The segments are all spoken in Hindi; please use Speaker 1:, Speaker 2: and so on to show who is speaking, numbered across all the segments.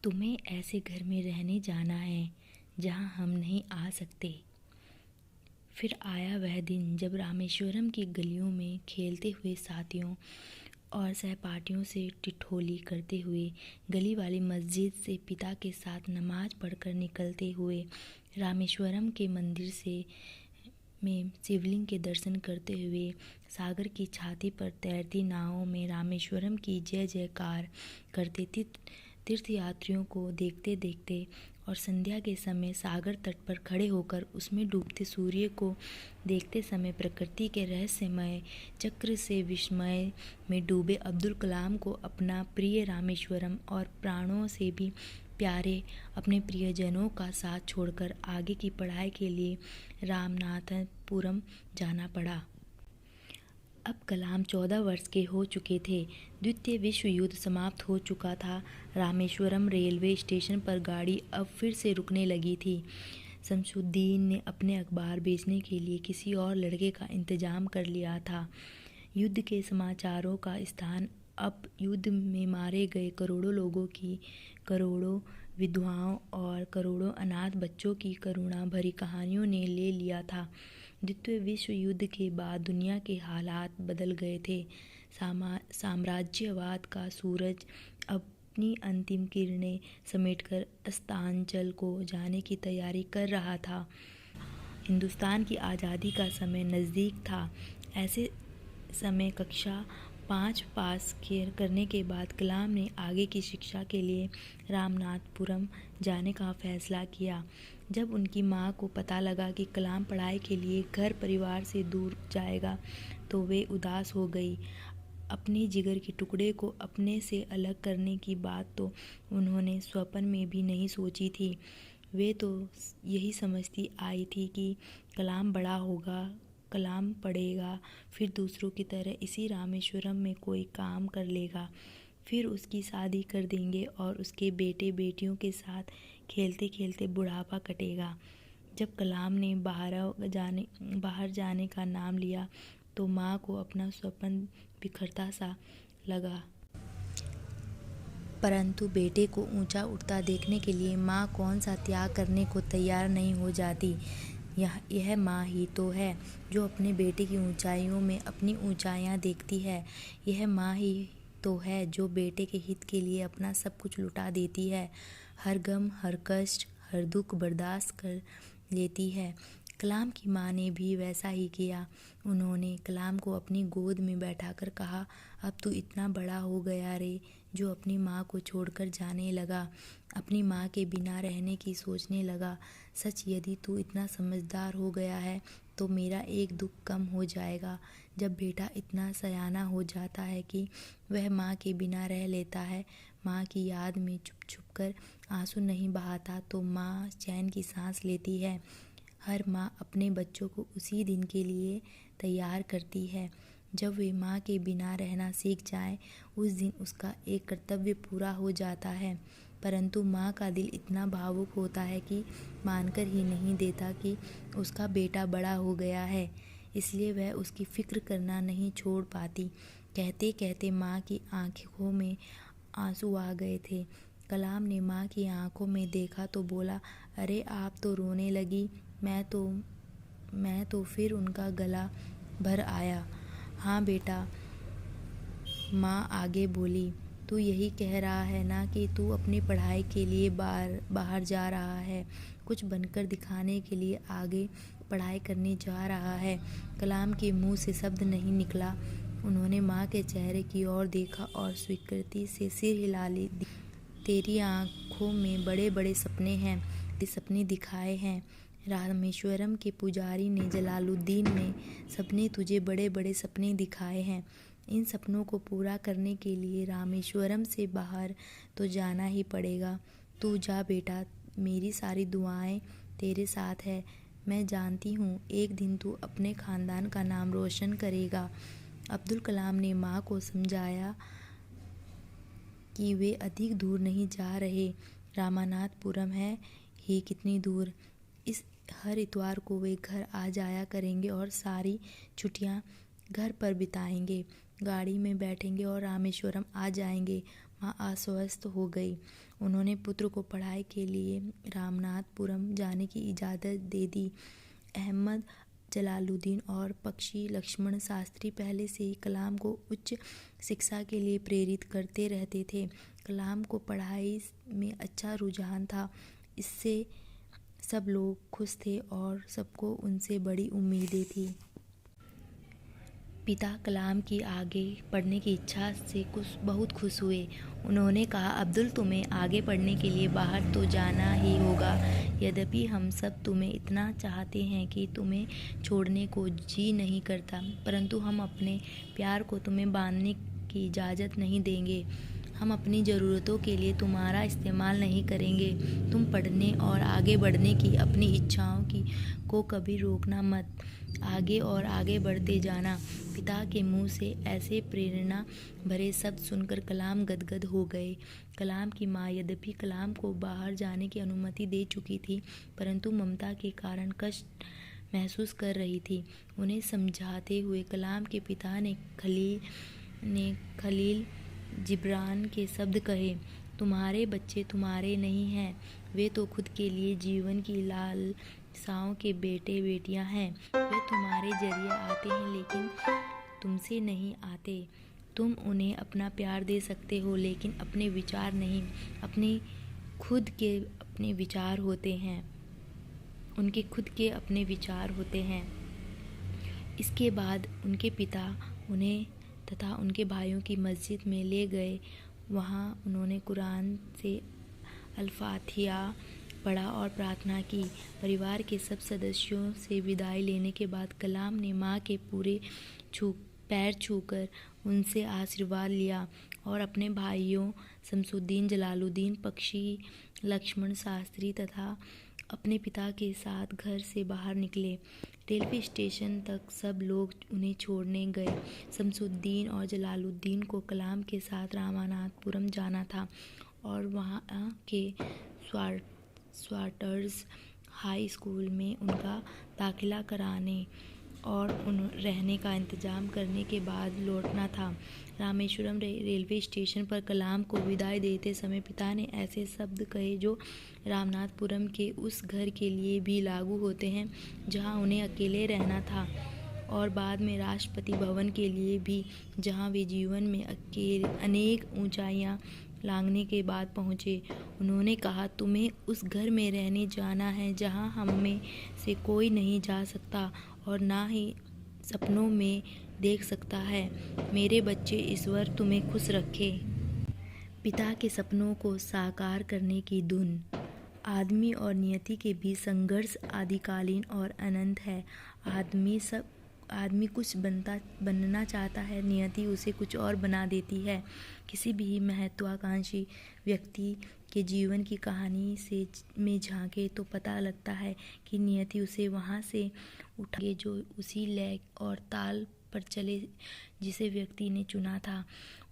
Speaker 1: तुम्हें ऐसे घर में रहने जाना है जहाँ हम नहीं आ सकते। फिर आया वह दिन जब रामेश्वरम की गलियों में खेलते हुए साथियों और सहपाठियों से ठिठोली करते हुए, गली वाली मस्जिद से पिता के साथ नमाज पढ़कर निकलते हुए, रामेश्वरम के मंदिर से में शिवलिंग के दर्शन करते हुए, सागर की छाती पर तैरती नावों में रामेश्वरम की जय जयकार करते तीर्थयात्रियों को देखते देखते और संध्या के समय सागर तट पर खड़े होकर उसमें डूबते सूर्य को देखते समय प्रकृति के रहस्यमय चक्र से विस्मय में डूबे अब्दुल कलाम को अपना प्रिय रामेश्वरम और प्राणों से भी प्यारे अपने प्रियजनों का साथ छोड़कर आगे की पढ़ाई के लिए रामनाथपुरम जाना पड़ा। अब कलाम 14 वर्ष के हो चुके थे। द्वितीय विश्व युद्ध समाप्त हो चुका था। रामेश्वरम रेलवे स्टेशन पर गाड़ी अब फिर से रुकने लगी थी। शमसुद्दीन ने अपने अखबार बेचने के लिए किसी और लड़के का इंतजाम कर लिया था। युद्ध के समाचारों का स्थान अब युद्ध में मारे गए करोड़ों लोगों की, करोड़ों विधवाओं और करोड़ों अनाथ बच्चों की करुणा भरी कहानियों ने ले लिया था। द्वितीय विश्व युद्ध के बाद दुनिया के हालात बदल गए थे। साम्राज्यवाद का सूरज अपनी अंतिम किरणें समेटकर अस्तांचल को जाने की तैयारी कर रहा था। हिंदुस्तान की आज़ादी का समय नज़दीक था। ऐसे समय कक्षा 5 पास करने के बाद कलाम ने आगे की शिक्षा के लिए रामनाथपुरम जाने का फैसला किया। जब उनकी माँ को पता लगा कि कलाम पढ़ाई के लिए घर परिवार से दूर जाएगा तो वे उदास हो गई। अपने जिगर के टुकड़े को अपने से अलग करने की बात तो उन्होंने स्वप्न में भी नहीं सोची थी। वे तो यही समझती आई थी कि कलाम बड़ा होगा, कलाम पढ़ेगा, फिर दूसरों की तरह इसी रामेश्वरम में कोई काम कर लेगा, फिर उसकी शादी कर देंगे और उसके बेटे बेटियों के साथ खेलते खेलते बुढ़ापा कटेगा। जब कलाम ने बाहर जाने का नाम लिया तो माँ को अपना स्वप्न बिखरता सा लगा। परंतु बेटे को ऊंचा उठता देखने के लिए माँ कौन सा त्याग करने को तैयार नहीं हो जाती। यह माँ ही तो है जो अपने बेटे की ऊंचाइयों में अपनी ऊंचाइयाँ देखती है। यह माँ ही तो है जो बेटे के हित के लिए अपना सब कुछ लुटा देती है। हर गम, हर कष्ट, हर दुख बर्दाश्त कर लेती है। कलाम की माँ ने भी वैसा ही किया। उन्होंने कलाम को अपनी गोद में बैठाकर कहा, अब तू इतना बड़ा हो गया रे जो अपनी माँ को छोड़कर जाने लगा, अपनी माँ के बिना रहने की सोचने लगा। सच, यदि तू इतना समझदार हो गया है तो मेरा एक दुख कम हो जाएगा। जब बेटा इतना सयाना हो जाता है कि वह माँ के बिना रह लेता है, माँ की याद में छुप छुप कर आंसू नहीं बहाता, तो माँ चैन की सांस लेती है। हर माँ अपने बच्चों को उसी दिन के लिए तैयार करती है जब वे माँ के बिना रहना सीख जाएं। उस दिन उसका एक कर्तव्य पूरा हो जाता है। परंतु माँ का दिल इतना भावुक होता है कि मानकर ही नहीं देता कि उसका बेटा बड़ा हो गया है, इसलिए वह उसकी फिक्र करना नहीं छोड़ पाती। कहते कहते माँ की आंखों में आंसू आ गए थे। कलाम ने माँ की आंखों में देखा तो बोला, अरे आप तो रोने लगी। मैं तो फिर उनका गला भर आया। हाँ बेटा, माँ आगे बोली, तू यही कह रहा है ना कि तू अपनी पढ़ाई के लिए बाहर जा रहा है, कुछ बनकर दिखाने के लिए आगे पढ़ाई करने जा रहा है। कलाम के मुंह से शब्द नहीं निकला। उन्होंने माँ के चेहरे की ओर देखा और स्वीकृति से सिर हिला दी। तेरी आँखों में बड़े बड़े सपने हैं, सपने दिखाए हैं। रामेश्वरम के पुजारी ने, जलालुद्दीन ने सबने तुझे बड़े बड़े सपने दिखाए हैं। इन सपनों को पूरा करने के लिए रामेश्वरम से बाहर तो जाना ही पड़ेगा। तू जा बेटा, मेरी सारी दुआएं तेरे साथ है। मैं जानती हूँ एक दिन तू अपने ख़ानदान का नाम रोशन करेगा। अब्दुल कलाम ने माँ को समझाया कि वे अधिक दूर नहीं जा रहे। रामनाथपुरम है ही कितनी दूर। इस हर इतवार को वे घर आ जाया करेंगे और सारी छुट्टियां घर पर बिताएंगे। गाड़ी में बैठेंगे और रामेश्वरम आ जाएंगे। माँ आश्वस्त हो गई। उन्होंने पुत्र को पढ़ाई के लिए रामनाथपुरम जाने की इजाज़त दे दी। अहमद जलालुद्दीन और पक्षी लक्ष्मण शास्त्री पहले से ही कलाम को उच्च शिक्षा के लिए प्रेरित करते रहते थे। कलाम को पढ़ाई में अच्छा रुझान था। इससे सब लोग खुश थे और सबको उनसे बड़ी उम्मीदें थी। पिता कलाम की आगे पढ़ने की इच्छा से बहुत खुश हुए। उन्होंने कहा, अब्दुल, तुम्हें आगे पढ़ने के लिए बाहर तो जाना ही होगा। यद्यपि हम सब तुम्हें इतना चाहते हैं कि तुम्हें छोड़ने को जी नहीं करता, परंतु हम अपने प्यार को तुम्हें बांधने की इजाज़त नहीं देंगे। हम अपनी ज़रूरतों के लिए तुम्हारा इस्तेमाल नहीं करेंगे। तुम पढ़ने और आगे बढ़ने की अपनी इच्छाओं को कभी रोकना मत। आगे और आगे बढ़ते जाना। पिता के मुंह से ऐसे प्रेरणा भरे शब्द सुनकर कलाम गदगद हो गए। कलाम की माँ यद्यपि कलाम को बाहर जाने की अनुमति दे चुकी थी, परंतु ममता के कारण कष्ट महसूस कर रही थी। उन्हें समझाते हुए कलाम के पिता ने खलील जिब्रान के शब्द कहे, तुम्हारे बच्चे तुम्हारे नहीं हैं, वे तो खुद के लिए जीवन की लालसाओं के बेटे बेटियां हैं। वे तुम्हारे जरिए आते हैं लेकिन तुमसे नहीं आते। तुम उन्हें अपना प्यार दे सकते हो लेकिन अपने विचार नहीं। अपने खुद के अपने विचार होते हैं, उनके खुद के अपने विचार होते हैं। इसके बाद उनके पिता उन्हें तथा उनके भाइयों की मस्जिद में ले गए। वहाँ उन्होंने कुरान से अल-फातिहा पढ़ा और प्रार्थना की। परिवार के सब सदस्यों से विदाई लेने के बाद कलाम ने माँ के पूरे पैर छूकर उनसे आशीर्वाद लिया और अपने भाइयों शमसुद्दीन, जलालुद्दीन, पक्षी लक्ष्मण शास्त्री तथा अपने पिता के साथ घर से बाहर निकले। रेलवे स्टेशन तक सब लोग उन्हें छोड़ने गए। शमसुद्दीन और जलालुद्दीन को कलाम के साथ रामनाथपुरम जाना था और वहाँ के स्वाटर्स हाई स्कूल में उनका दाखिला कराने और रहने का इंतज़ाम करने के बाद लौटना था। रामेश्वरम रेलवे स्टेशन पर कलाम को विदाई देते समय पिता ने ऐसे शब्द कहे जो रामनाथपुरम के उस घर के लिए भी लागू होते हैं जहां उन्हें अकेले रहना था, और बाद में राष्ट्रपति भवन के लिए भी, जहां वे जीवन में अनेक ऊंचाइयां लांघने के बाद पहुँचे। उन्होंने कहा, तुम्हें उस घर में रहने जाना है जहां हम में से कोई नहीं जा सकता और ना ही सपनों में देख सकता है। मेरे बच्चे, ईश्वर तुम्हें खुश रखे। पिता के सपनों को साकार करने की धुन। आदमी और नियति के बीच संघर्ष आदिकालीन और अनंत है। आदमी कुछ बनना चाहता है, नियति उसे कुछ और बना देती है। किसी भी महत्वाकांक्षी व्यक्ति के जीवन की कहानी में झांके तो पता लगता है कि नियति उसे वहाँ से उठाए जो उसी लय और ताल पर चले जिसे व्यक्ति ने चुना था।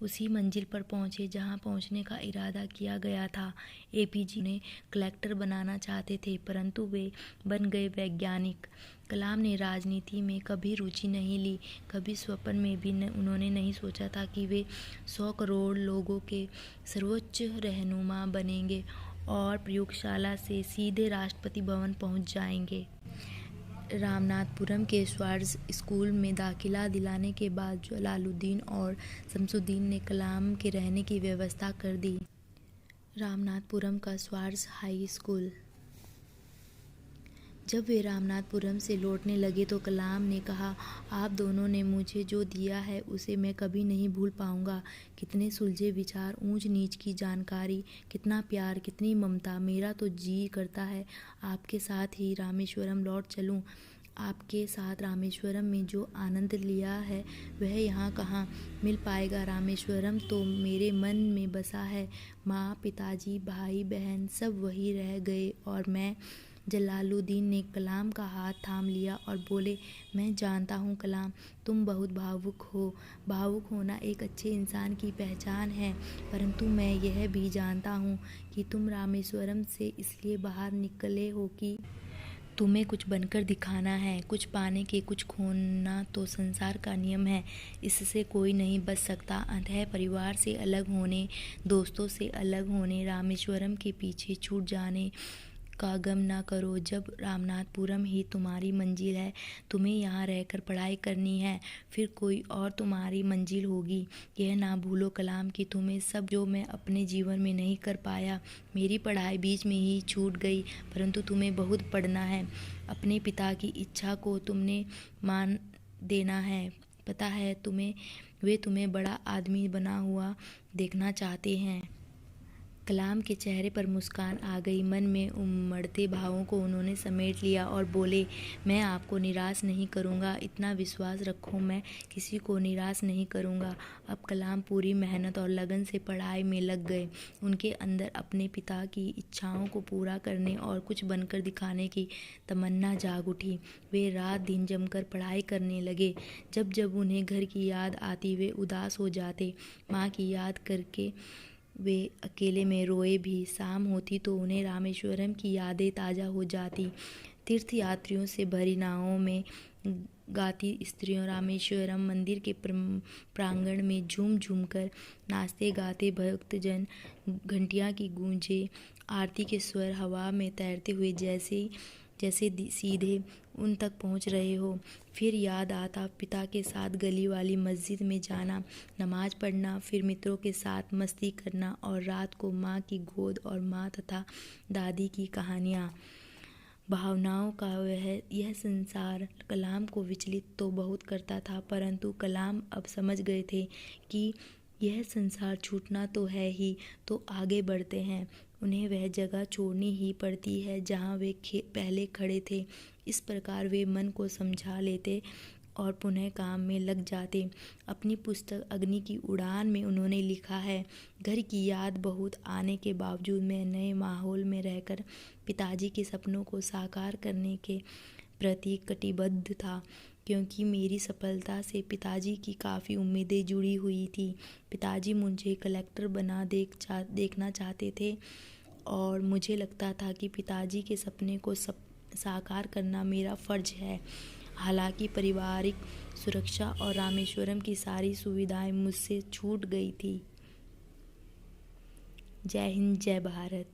Speaker 1: उसी मंजिल पर पहुँचे जहाँ पहुँचने का इरादा किया गया था। एपीजे ने कलेक्टर बनाना चाहते थे, परंतु वे बन गए वैज्ञानिक। कलाम ने राजनीति में कभी रुचि नहीं ली। कभी स्वप्न में भी उन्होंने नहीं सोचा था कि वे 100 करोड़ लोगों के सर्वोच्च रहनुमा बनेंगे और प्रयोगशाला से सीधे राष्ट्रपति भवन पहुंच जाएंगे। रामनाथपुरम के स्वार्स स्कूल में दाखिला दिलाने के बाद जलालुद्दीन और शमसुद्दीन ने कलाम के रहने की व्यवस्था कर दी। रामनाथपुरम का स्वार्स हाई स्कूल। जब वे रामनाथपुरम से लौटने लगे तो कलाम ने कहा, आप दोनों ने मुझे जो दिया है उसे मैं कभी नहीं भूल पाऊंगा। कितने सुलझे विचार, ऊंच नीच की जानकारी, कितना प्यार, कितनी ममता। मेरा तो जी करता है आपके साथ ही रामेश्वरम लौट चलूं। आपके साथ रामेश्वरम में जो आनंद लिया है वह यहाँ कहाँ मिल पाएगा। रामेश्वरम तो मेरे मन में बसा है। माँ, पिताजी, भाई बहन सब वही रह गए और मैं। जलालुद्दीन ने कलाम का हाथ थाम लिया और बोले, मैं जानता हूँ कलाम, तुम बहुत भावुक हो। भावुक होना एक अच्छे इंसान की पहचान है, परंतु मैं यह भी जानता हूँ कि तुम रामेश्वरम से इसलिए बाहर निकले हो कि तुम्हें कुछ बनकर दिखाना है, कुछ पाने के कुछ खोना तो संसार का नियम है, इससे कोई नहीं बच सकता। अतः परिवार से अलग होने, दोस्तों से अलग होने, रामेश्वरम के पीछे छूट जाने का गम ना करो। जब रामनाथपुरम ही तुम्हारी मंजिल है, तुम्हें यहाँ रहकर पढ़ाई करनी है, फिर कोई और तुम्हारी मंजिल होगी। यह ना भूलो कलाम कि तुम्हें सब जो मैं अपने जीवन में नहीं कर पाया। मेरी पढ़ाई बीच में ही छूट गई, परंतु तुम्हें बहुत पढ़ना है। अपने पिता की इच्छा को तुमने मान देना है। पता है तुम्हें, वे तुम्हें बड़ा आदमी बना हुआ देखना चाहते हैं। कलाम के चेहरे पर मुस्कान आ गई। मन में उमड़ते भावों को उन्होंने समेट लिया और बोले, मैं आपको निराश नहीं करूँगा, इतना विश्वास रखो, मैं किसी को निराश नहीं करूँगा। अब कलाम पूरी मेहनत और लगन से पढ़ाई में लग गए। उनके अंदर अपने पिता की इच्छाओं को पूरा करने और कुछ बनकर दिखाने की तमन्ना जाग उठी। वे रात दिन जमकर पढ़ाई करने लगे। जब जब उन्हें घर की याद आती वे उदास हो जाते। माँ की याद करके वे अकेले में रोए भी। शाम होती तो उन्हें रामेश्वरम की यादें ताज़ा हो जाती। तीर्थ यात्रियों से भरी नावों में गाती स्त्रियों, रामेश्वरम मंदिर के प्रांगण में झूम झूम कर नाचते गाते भक्तजन, घंटियाँ की गूंजें, आरती के स्वर हवा में तैरते हुए जैसे जैसे सीधे उन तक पहुंच रहे हो। फिर याद आता पिता के साथ गली वाली मस्जिद में जाना, नमाज पढ़ना, फिर मित्रों के साथ मस्ती करना और रात को माँ की गोद और माँ तथा दादी की कहानियाँ। भावनाओं का यह संसार कलाम को विचलित तो बहुत करता था, परंतु कलाम अब समझ गए थे कि यह संसार छूटना तो है ही, तो आगे बढ़ते हैं। उन्हें वह जगह छोड़नी ही पड़ती है जहाँ वे पहले खड़े थे। इस प्रकार वे मन को समझा लेते और पुनः काम में लग जाते। अपनी पुस्तक अग्नि की उड़ान में उन्होंने लिखा है, घर की याद बहुत आने के बावजूद मैं नए माहौल में रहकर पिताजी के सपनों को साकार करने के प्रति कटिबद्ध था, क्योंकि मेरी सफलता से पिताजी की काफ़ी उम्मीदें जुड़ी हुई थी। पिताजी मुझे कलेक्टर बना देखना चाहते थे और मुझे लगता था कि पिताजी के सपने को साकार करना मेरा फ़र्ज है। हालांकि पारिवारिक सुरक्षा और रामेश्वरम की सारी सुविधाएं मुझसे छूट गई थी। जय हिंद, जय भारत।